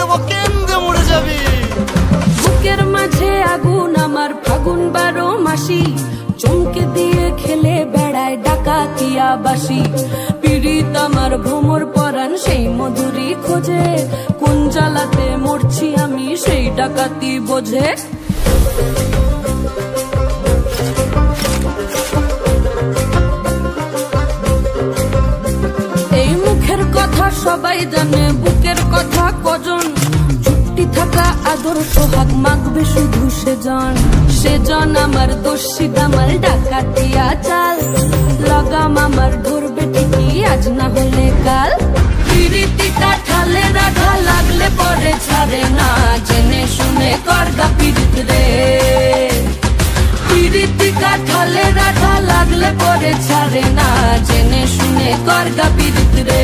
দেব কেন্দ্রে মরে যাবি। বুকের মাঝে আগুন আমার ফাগুন 12 মাসি, চমকে দিয়ে খেলে বেড়ায় ডাকাতিয়া বাসি। পীড়িত আমার ভ্রমর পরাণ সেই মধুরী খোঁজে, কোন জ্বালাতে মরছি আমি সেই ডাকাতি বোঝে। এই মুখের কথা সবাই জানে, বুকের কথা কজন, চুপটি থাকা আদর সোহাগ মাগবে শুধু সেজন। সেজন আমার দোষী দামাল ডাকাতিয়া চাল, লাগাম আমার ধরবে ঠিকই আজ না হলে কাল। পিরিতি কাঠালে রাধা লাগলে পরে ছাড়ে না, জেনে শুনে করগা পিরিত রে। পিরিতি কাঠালে রাধা লাগলে পরে ছাড়ে না, জেনে শুনে করগা পিরিত রে।